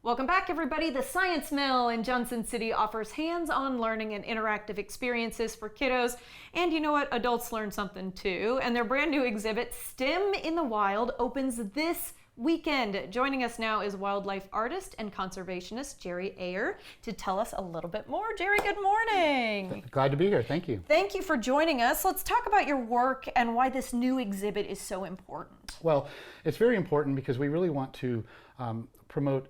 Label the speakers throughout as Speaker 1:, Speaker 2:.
Speaker 1: Welcome back, everybody. The Science Mill in Johnson City offers hands-on learning and interactive experiences for kiddos. And you know what? Adults learn something too. And their brand new exhibit, STEM in the Wild, opens this weekend. Joining us now is wildlife artist and conservationist Jerry Ayer to tell us a little bit more. Jerry, good morning.
Speaker 2: Glad to be here. Thank you.
Speaker 1: Thank you for joining us. Let's talk about your work and why this new exhibit is so important.
Speaker 2: Well, it's very important because we really want to promote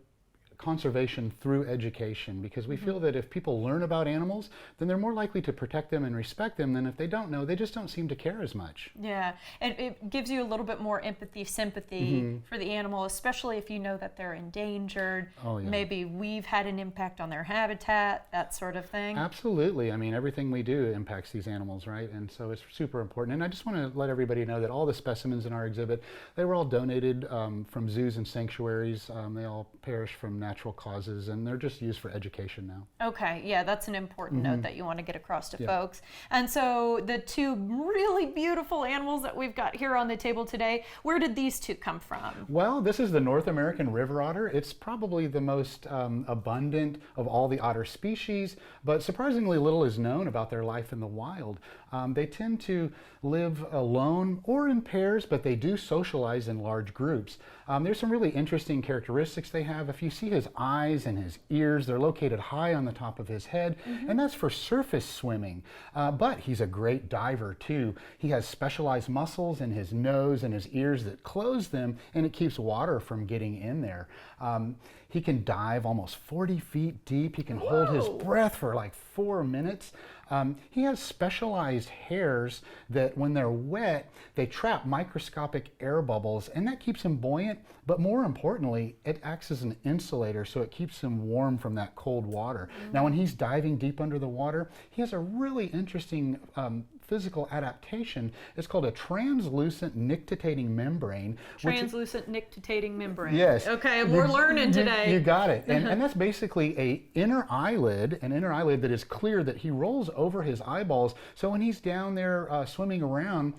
Speaker 2: conservation through education, because we feel that if people learn about animals, then they're more likely to protect them and respect them than if they don't know. They just don't seem to care as much.
Speaker 1: Yeah, it gives you a little bit more empathy, sympathy for the animal, especially if you know that they're endangered.
Speaker 2: Oh, yeah.
Speaker 1: Maybe we've had an impact on their habitat, that sort of thing.
Speaker 2: Absolutely. I mean, everything we do impacts these animals, right? And so it's super important. And I just want to let everybody know that all the specimens in our exhibit, they were all donated from zoos and sanctuaries. They all perish from natural causes, and they're just used for education now.
Speaker 1: Okay, yeah, that's an important note that you want to get across to folks. And so the two really beautiful animals that we've got here on the table today, where did these two come from?
Speaker 2: Well, this is the North American river otter. It's probably the most abundant of all the otter species, but surprisingly little is known about their life in the wild. They tend to live alone or in pairs, but they do socialize in large groups. There's some really interesting characteristics they have. If you see his eyes and his ears, they're located high on the top of his head, and that's for surface swimming. But he's a great diver too. He has specialized muscles in his nose and his ears that close them, and it keeps water from getting in there. He can dive almost 40 feet deep. He can hold his breath for like 4 minutes. He has specialized hairs that when they're wet, they trap microscopic air bubbles, and that keeps him buoyant. But more importantly, it acts as an insulator, so it keeps him warm from that cold water. Now, when he's diving deep under the water, he has a really interesting physical adaptation. It's called a translucent nictitating membrane.
Speaker 1: Translucent nictitating membrane.
Speaker 2: Yes.
Speaker 1: Okay, we're learning today.
Speaker 2: You got it. And that's basically an inner eyelid that is clear that he rolls over his eyeballs. So when he's down there swimming around,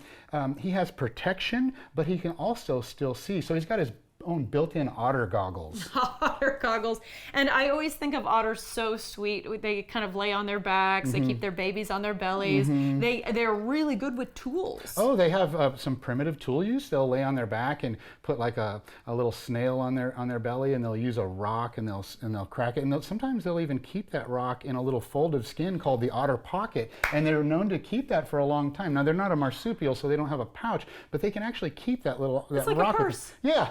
Speaker 2: he has protection, but he can also still see. So he's got his own built-in otter goggles.
Speaker 1: Otter goggles. And I always think of otters so sweet. They kind of lay on their backs. They keep their babies on their bellies. They're really good with tools.
Speaker 2: Oh, they have some primitive tool use. They'll lay on their back and put like a little snail on their belly, and they'll use a rock and they'll crack it. And sometimes they'll even keep that rock in a little fold of skin called the otter pocket. And they're known to keep that for a long time. Now, they're not a marsupial, so they don't have a pouch, but they can actually keep that
Speaker 1: It's like
Speaker 2: rock.
Speaker 1: a purse.
Speaker 2: Yeah.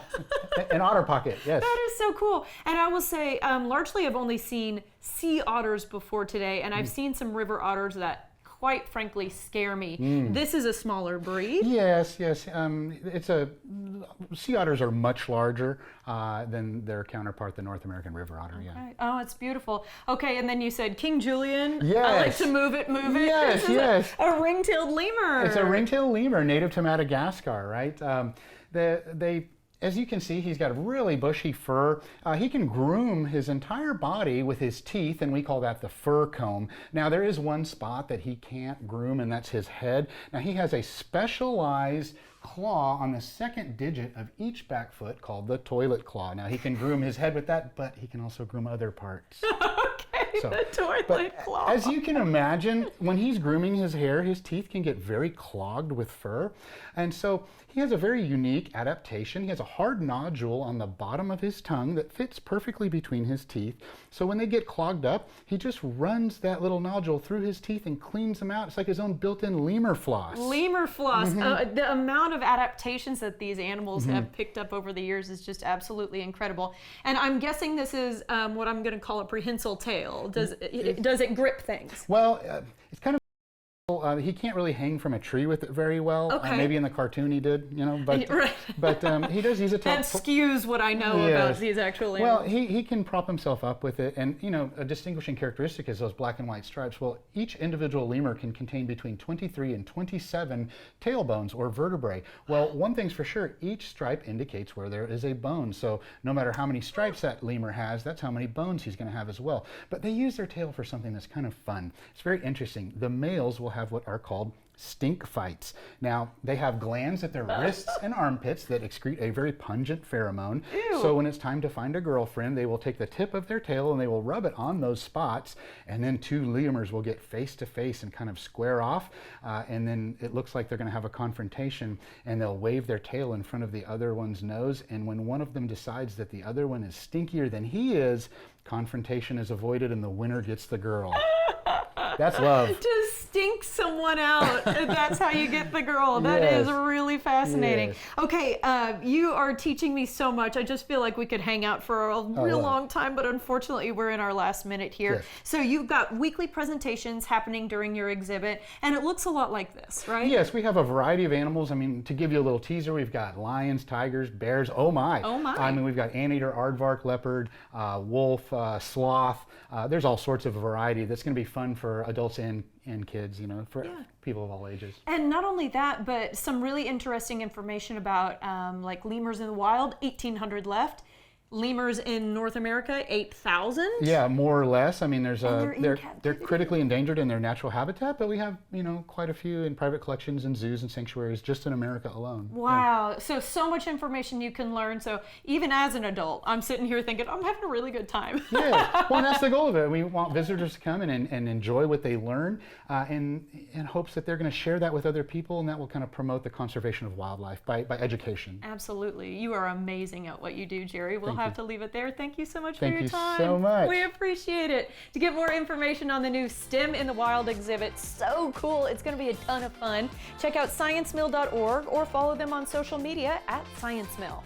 Speaker 2: An otter pocket, yes.
Speaker 1: That is so cool. And I will say, largely I've only seen sea otters before today, and I've seen some river otters that quite frankly scare me. This is a smaller breed.
Speaker 2: Yes. Sea otters are much larger than their counterpart, the North American river otter.
Speaker 1: Okay.
Speaker 2: Yeah.
Speaker 1: Oh, it's beautiful. Okay, and then you said King Julian.
Speaker 2: Yes.
Speaker 1: I like to move it.
Speaker 2: Yes.
Speaker 1: A ring-tailed lemur.
Speaker 2: It's a ring-tailed lemur, native to Madagascar, right? As you can see, he's got really bushy fur. He can groom his entire body with his teeth, and we call that the fur comb. Now, there is one spot that he can't groom, and that's his head. Now, he has a specialized claw on the second digit of each back foot called the toilet claw. Now, he can groom his head with that, but he can also groom other parts.
Speaker 1: The toilet claw.
Speaker 2: As you can imagine, when he's grooming his hair, his teeth can get very clogged with fur. And so he has a very unique adaptation. He has a hard nodule on the bottom of his tongue that fits perfectly between his teeth. So when they get clogged up, he just runs that little nodule through his teeth and cleans them out. It's like his own built-in lemur floss.
Speaker 1: Lemur floss. The amount of adaptations that these animals have picked up over the years is just absolutely incredible. And I'm guessing this is what I'm going to call a prehensile tail. Does it grip things?
Speaker 2: Well, it's kind of he can't really hang from a tree with it very well.
Speaker 1: Okay.
Speaker 2: Maybe in the cartoon he did, but but he does. He's a top.
Speaker 1: That skews what I know about these actual animals.
Speaker 2: Well, he can prop himself up with it, and a distinguishing characteristic is those black and white stripes. Well, each individual lemur can contain between 23 and 27 tailbones or vertebrae. Well, one thing's for sure: each stripe indicates where there is a bone. So no matter how many stripes that lemur has, that's how many bones he's going to have as well. But they use their tail for something that's kind of fun. It's very interesting. The males will have what are called stink fights. Now, they have glands at their wrists and armpits that excrete a very pungent pheromone.
Speaker 1: Ew.
Speaker 2: So when it's time to find a girlfriend, they will take the tip of their tail and they will rub it on those spots, and then two lemurs will get face to face and kind of square off, and then it looks like they're going to have a confrontation, and they'll wave their tail in front of the other one's nose, and when one of them decides that the other one is stinkier than he is, confrontation is avoided and the winner gets the girl. That's love.
Speaker 1: To stink someone out. That's how you get the girl. That is
Speaker 2: Yes.
Speaker 1: really fascinating.
Speaker 2: Yes.
Speaker 1: Okay, you are teaching me so much. I just feel like we could hang out for a real
Speaker 2: wow.
Speaker 1: long time, but unfortunately we're in our last minute here.
Speaker 2: Yes.
Speaker 1: So you've got weekly presentations happening during your exhibit, and it looks a lot like this, right?
Speaker 2: Yes, we have a variety of animals. I mean, to give you a little teaser, we've got lions, tigers, bears. Oh my!
Speaker 1: Oh my.
Speaker 2: I mean, we've got anteater, aardvark, leopard, wolf, sloth. There's all sorts of variety. That's going to be fun for adults and kids. You know, for people of all ages.
Speaker 1: And not only that, but some really interesting information about like lemurs in the wild, 1,800 left. Lemurs in North America, 8,000.
Speaker 2: Yeah, more or less. I mean, there's
Speaker 1: they're in
Speaker 2: they're
Speaker 1: captivity.
Speaker 2: critically endangered in their natural habitat, but we have quite a few in private collections and zoos and sanctuaries just in America alone.
Speaker 1: Wow, so much information you can learn. So even as an adult, I'm sitting here thinking, I'm having a really good time.
Speaker 2: Yeah, well, and that's the goal of it. We want visitors to come in and enjoy what they learn, in hopes that they're going to share that with other people, and that will kind of promote the conservation of wildlife by education.
Speaker 1: Absolutely. You are amazing at what you do, Jerry. We'll have to leave it there. Thank you so much for
Speaker 2: Thank
Speaker 1: your
Speaker 2: you
Speaker 1: time.
Speaker 2: so much.
Speaker 1: We appreciate it. To get more information on the new STEM in the Wild exhibit, so cool. It's going to be a ton of fun. Check out sciencemill.org or follow them on social media at sciencemill.